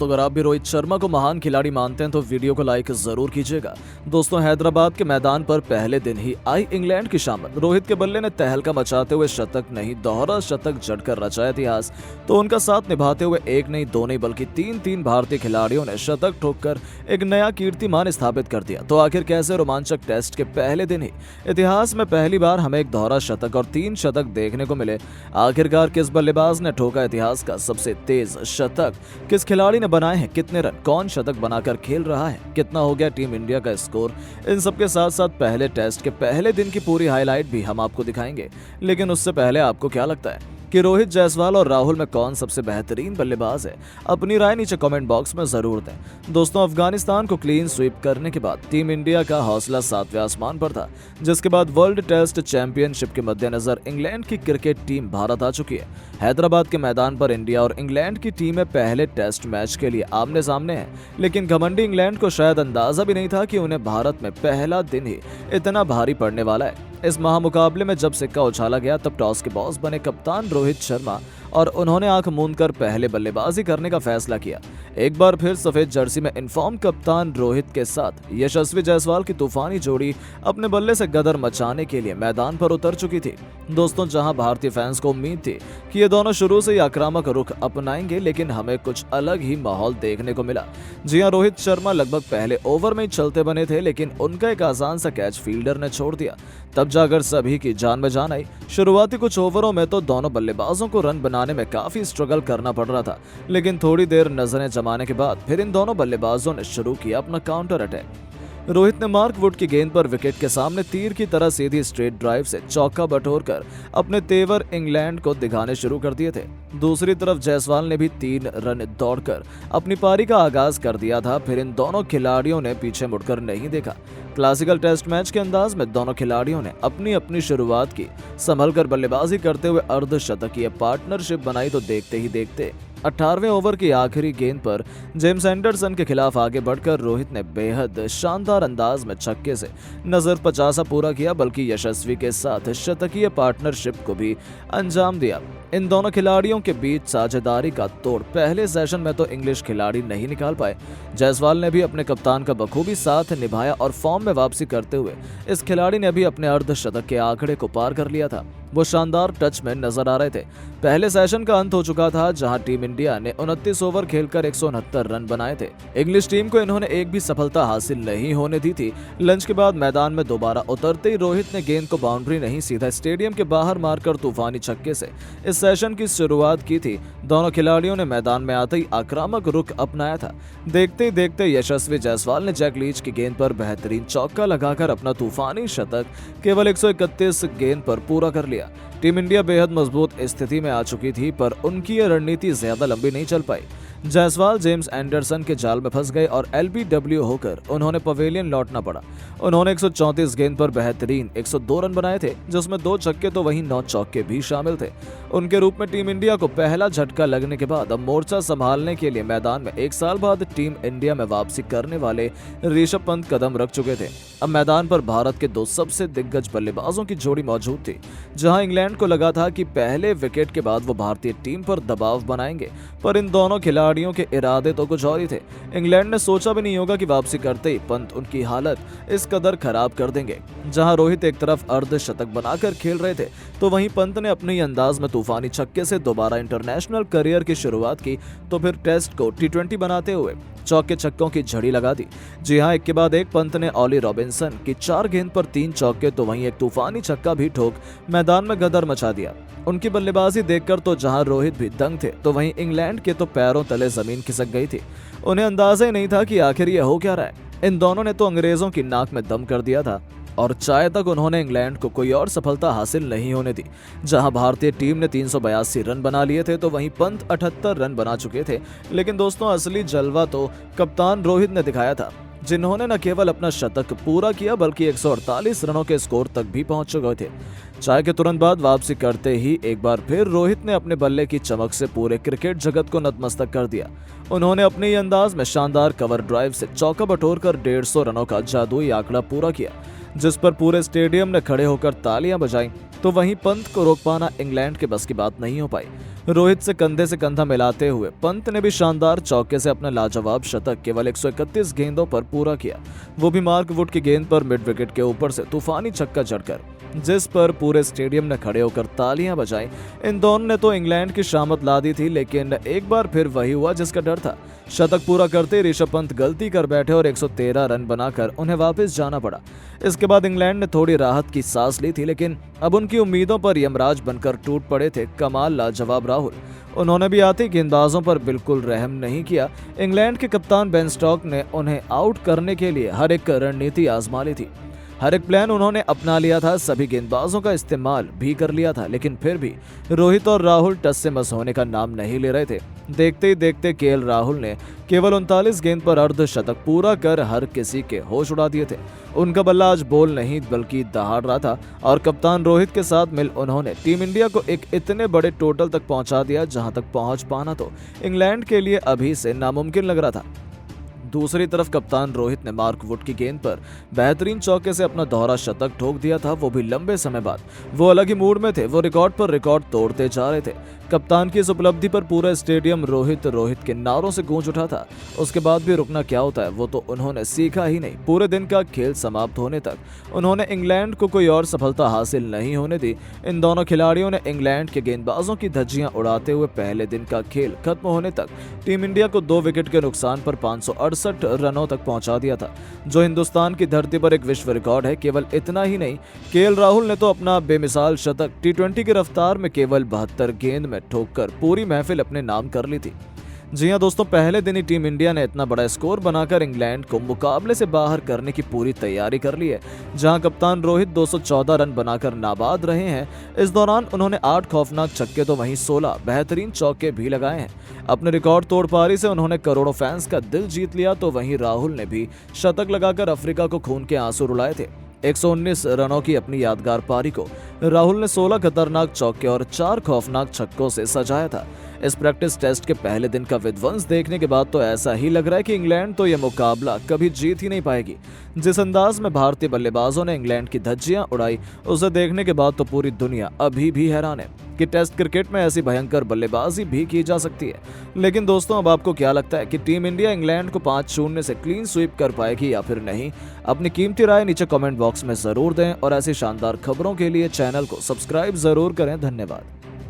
दोस्तों, अगर आप भी रोहित शर्मा को महान खिलाड़ी मानते हैं तो वीडियो को लाइक जरूर कीजिएगा। दोस्तों, हैदराबाद के मैदान पर पहले दिन ही आई इंग्लैंड की शामिल। रोहित के बल्ले ने तहलका मचाते हुए शतक नहीं, दोहरा शतक जड़कर रचा इतिहास। तो उनका साथ निभाते हुए एक नहीं, दो नहीं, बल्कि तीन भारतीय खिलाड़ियों ने शतक ठोककर एक नया कीर्तिमान स्थापित कर दिया। तो आखिर कैसे रोमांचक टेस्ट के पहले दिन ही इतिहास में पहली बार हमें एक दोहरा शतक और 3 शतक देखने को मिले। आखिरकार किस बल्लेबाज ने ठोका इतिहास का सबसे तेज शतक, किस खिलाड़ी ने बनाए हैं कितने रन, कौन शतक बनाकर खेल रहा है, कितना हो गया टीम इंडिया का स्कोर, इन सब के साथ साथ पहले टेस्ट के पहले दिन की पूरी हाईलाइट भी हम आपको दिखाएंगे। लेकिन उससे पहले आपको क्या लगता है कि रोहित, जायसवाल और राहुल में कौन सबसे बेहतरीन बल्लेबाज है? अपनी राय नीचे कमेंट बॉक्स में जरूर दें। दोस्तों, अफगानिस्तान को क्लीन स्वीप करने के बाद टीम इंडिया का हौसला 7वें आसमान पर था, जिसके बाद वर्ल्ड टेस्ट चैंपियनशिप के मद्देनजर इंग्लैंड की क्रिकेट टीम भारत आ चुकी है। हैदराबाद के मैदान पर इंडिया और इंग्लैंड की टीमें पहले टेस्ट मैच के लिए आमने सामने हैं। लेकिन घमंडी इंग्लैंड को शायद अंदाजा भी नहीं था कि उन्हें भारत में पहला दिन ही इतना भारी पड़ने वाला है। इस महामुकाबले में जब सिक्का उछाला गया तब टॉस के बॉस बने कप्तान रोहित शर्मा और उन्होंने आंख मूंद कर पहले बल्लेबाजी करने का फैसला किया। एक बार फिर सफेद जर्सी में इन्फॉर्म कप्तान रोहित के साथ यशस्वी जायसवाल की तूफानी जोड़ी अपने बल्ले से गदर मचाने के लिए मैदान पर उतर चुकी थी। दोस्तों, जहां भारतीय फैंस को उम्मीद थी कि ये दोनों शुरू से ही आक्रामक रुख अपनाएंगे, लेकिन हमें कुछ अलग ही माहौल देखने को मिला। जी हां, रोहित शर्मा लगभग पहले ओवर में ही चलते बने थे, लेकिन उनका एक आसान सा कैच फील्डर ने छोड़ दिया। तब जाकर सभी की जान में जान आई। शुरुआती कुछ ओवरों में तो दोनों बल्लेबाजों को रन बनाने में काफी स्ट्रगल करना पड़ रहा था, लेकिन थोड़ी देर नजरें जमाने के बाद फिर इन दोनों बल्लेबाजों ने शुरू किया अपना काउंटर अटैक। रोहित ने मार्क वुड की गेंद पर विकेट के सामने तीर की तरह सीधी स्ट्रेट ड्राइव से चौका बटोरकर अपने तेवर इंग्लैंड को दिखाने शुरू कर दिए थे। दूसरी तरफ जायसवाल ने भी 3 रन दौड़कर अपनी पारी का आगाज कर दिया था। फिर इन दोनों खिलाड़ियों ने पीछे मुड़कर नहीं देखा। क्लासिकल टेस्ट मैच के अंदाज में दोनों खिलाड़ियों ने अपनी अपनी शुरुआत की। संभलकर बल्लेबाजी करते हुए अर्धशतकीय पार्टनरशिप बनाई तो देखते ही देखते 18वें ओवर की आखिरी गेंद पर जेम्स एंडरसन के खिलाफ आगे बढ़कर रोहित ने बेहद शानदार अंदाज में छक्के से नजर 50 पूरा किया, बल्कि यशस्वी के साथ शतकीय पार्टनरशिप को भी अंजाम दिया। इन दोनों खिलाड़ियों के बीच साझेदारी का तोड़ पहले सेशन में तो इंग्लिश खिलाड़ी नहीं निकाल पाए। जायसवाल ने भी अपने कप्तान का बखूबी साथ निभाया और फॉर्म में वापसी करते हुए इस खिलाड़ी ने भी अपने अर्धशतक के आंकड़े को पार कर लिया था। वो शानदार टच में नजर आ रहे थे। पहले सेशन का अंत हो चुका था, जहां टीम इंडिया ने 29 ओवर खेलकर 169 रन बनाए थे। इंग्लिश टीम को इन्होंने एक भी सफलता हासिल नहीं होने दी थी। लंच के बाद मैदान में दोबारा उतरते ही रोहित ने गेंद को बाउंड्री नहीं, सीधा स्टेडियम के बाहर मारकर तूफानी छक्के से इस सेशन की शुरुआत की थी। दोनों खिलाड़ियों ने मैदान में आते ही आक्रामक रुख अपनाया था। देखते ही देखते यशस्वी जायसवाल ने जैक लीच की गेंद पर बेहतरीन चौका लगाकर अपना तूफानी शतक केवल 131 गेंद पर पूरा कर लिया। टीम इंडिया बेहद मजबूत स्थिति में आ चुकी थी, पर उनकी ये रणनीति ज्यादा लंबी नहीं चल पाई। जायसवाल जेम्स एंडरसन के जाल में फंस गए और एलबीडब्ल्यू होकर उन्होंने पवेलियन लौटना पड़ा। उन्होंने 134 गेंद पर बेहतरीन 102 रन बनाए थे, जिसमें 2 छक्के तो वहीं 9 चौके भी शामिल थे। उनके रूप में टीम इंडिया को पहला झटका लगने के बाद अब मोर्चा संभालने के लिए मैदान में 1 साल बाद टीम इंडिया में वापसी करने वाले ऋषभ पंत कदम रख चुके थे। अब मैदान पर भारत के 2 सबसे दिग्गज बल्लेबाजों की जोड़ी मौजूद थी। जहां इंग्लैंड को लगा था कि पहले विकेट के बाद वो भारतीय टीम पर दबाव बनाएंगे, पर इन दोनों खिलाड़ियों के इरादे तो कुछ और ही थे। इंग्लैंड ने सोचा भी नहीं होगा कि वापसी करते ही पंत उनकी हालत इस कदर खराब कर देंगे। जहां रोहित एक तरफ अर्धशतक बनाकर खेल रहे थे, तो वहीं पंत ने अपने ही अंदाज में तूफानी छक्के से दोबारा इंटरनेशनल करियर की शुरुआत की, तो फिर टेस्ट को T20 बनाते हुए चौके छक्कों की झड़ी लगा दी। जी हां, एक के बाद एक पंत ने ऑली रॉबिन्सन की 4 गेंद पर 3 चौके तो वहीं एक तूफानी छक्का भी ठोक मैदान में गदर मचा दिया। उनकी बल्लेबाजी देखकर तो जहां रोहित भी दंग थे, तो वहीं इंग्लैंड के तो पैरों तले जमीन खिसक गई थी। उन्हें अंदाजा ही नहीं था कि आखिर ये हो क्या रहा है। इन दोनों ने तो अंग्रेजों की नाक में दम कर दिया था और चाय तक उन्होंने इंग्लैंड को कोई और सफलता हासिल नहीं होने दी। जहां भारतीय टीम ने 382 रन बना लिए थे, तो वहीं पंत 78 रन बना चुके थे। लेकिन दोस्तों, असली जलवा तो कप्तान रोहित ने दिखाया था, जिन्होंने न केवल अपना शतक पूरा किया, बल्कि 148 रनों के स्कोर तक भी पहुंच चुके थे। चाय के तुरंत बाद वापसी करते ही एक बार फिर रोहित ने अपने बल्ले की चमक से पूरे क्रिकेट जगत को नतमस्तक कर दिया। उन्होंने अपने ही अंदाज में शानदार कवर ड्राइव से चौका बटोरकर 150 रनों का जादुई आंकड़ा पूरा किया, जिस पर पूरे स्टेडियम ने खड़े होकर तालियां बजाईं। तो वहीं पंत को रोक पाना इंग्लैंड के बस की बात नहीं हो पाई। रोहित से कंधा मिलाते हुए पंत ने भी शानदार चौके से अपना लाजवाब शतक केवल 131 गेंदों पर पूरा किया, वो भी मार्क वुड की गेंद पर मिड विकेट के ऊपर से तूफानी छक्का जड़कर, जिस पर पूरे स्टेडियम ने खड़े होकर तालियां बजाई। इन दोनों ने तो इंग्लैंड की शामत ला दी थी, लेकिन एक बार फिर वही हुआ जिसका डर था। शतक पूरा करते ही ऋषभ पंत गलती कर बैठे और 113 रन बनाकर उन्हें वापस जाना पड़ा। इसके बाद इंग्लैंड ने थोड़ी राहत की सांस ली थी, लेकिन अब उनकी उम्मीदों पर यमराज बनकर टूट पड़े थे कमाल लाजवाब राहुल। उन्होंने भी आते गेंदबाजों पर बिल्कुल रहम नहीं किया। इंग्लैंड के कप्तान बेन स्टोक्स ने उन्हें आउट करने के लिए हर एक रणनीति आजमा ली थी, हर एक प्लान उन्होंने अपना लिया था, सभी गेंदबाजों का इस्तेमाल भी कर लिया था, लेकिन फिर भी रोहित और राहुल टस से मस होने का नाम नहीं ले रहे थे। देखते ही देखते केएल राहुल ने केवल 39 गेंद पर अर्धशतक पूरा कर हर किसी के होश उड़ा दिए थे। उनका बल्ला आज बॉल नहीं बल्कि दहाड़ रहा था और कप्तान रोहित के साथ मिल उन्होंने टीम इंडिया को एक इतने बड़े टोटल तक पहुंचा दिया जहां तक पहुंच पाना तो इंग्लैंड के लिए अभी से नामुमकिन लग रहा था। दूसरी तरफ कप्तान रोहित ने मार्क वुड की गेंद पर बेहतरीन चौके से अपना दोहरा शतक ठोक दिया था, वो भी लंबे समय बाद। वो अलग ही मूड में थे, वो रिकॉर्ड पर रिकॉर्ड तोड़ते जा रहे थे। कप्तान की इस उपलब्धि पर पूरा स्टेडियम रोहित रोहित के नारों से गूंज उठा था। उसके बाद भी रुकना क्या होता है वो तो उन्होंने सीखा ही नहीं। पूरे दिन का खेल समाप्त होने तक उन्होंने इंग्लैंड को कोई और सफलता हासिल नहीं होने दी। इन दोनों खिलाड़ियों ने इंग्लैंड के गेंदबाजों की धज्जियां उड़ाते हुए पहले दिन का खेल खत्म होने तक टीम इंडिया को 2 विकेट के नुकसान पर 568 रनों तक पहुंचा दिया था, जो हिंदुस्तान की धरती पर एक विश्व रिकॉर्ड है। केवल इतना ही नहीं, केएल राहुल ने तो अपना बेमिसाल शतक टी20 की रफ्तार में केवल 72 गेंद में ठोककर पूरी महफिल अपने नाम कर ली थी। जी हां दोस्तों, पहले दिन ही टीम इंडिया ने इतना बड़ा स्कोर बनाकर इंग्लैंड को मुकाबले से बाहर करने की पूरी तैयारी कर ली है। जहां कप्तान रोहित 214 रन बनाकर नाबाद रहे हैं, इस दौरान उन्होंने 8 खौफनाक छक्के तो वहीं 16 बेहतरीन चौके भी लगाए हैं। अपने रिकॉर्ड तोड़ पारी से उन्होंने करोड़ों फैंस का दिल जीत लिया, तो वहीं राहुल ने भी शतक लगाकर अफ्रीका को खून के आंसू रुलाए थे। 119 रनों की अपनी यादगार पारी को राहुल ने 16 खतरनाक चौके और 4 खौफनाक छक्कों से सजाया था। इस प्रैक्टिस टेस्ट के पहले दिन का विध्वंस देखने के बाद तो ऐसा ही लग रहा है कि इंग्लैंड तो यह मुकाबला कभी जीत ही नहीं पाएगी। जिस अंदाज में भारतीय बल्लेबाजों ने इंग्लैंड की धज्जियां उड़ाई, उसे देखने के बाद तो पूरी दुनिया अभी भी हैरान है कि टेस्ट क्रिकेट में ऐसी भयंकर बल्लेबाजी भी की जा सकती है। लेकिन दोस्तों, अब आपको क्या लगता है कि टीम इंडिया इंग्लैंड को 5-0 से क्लीन स्वीप कर पाएगी या फिर नहीं? अपनी कीमती राय नीचे कमेंट बॉक्स में जरूर दें और ऐसी शानदार खबरों के लिए चैनल को सब्सक्राइब जरूर करें। धन्यवाद।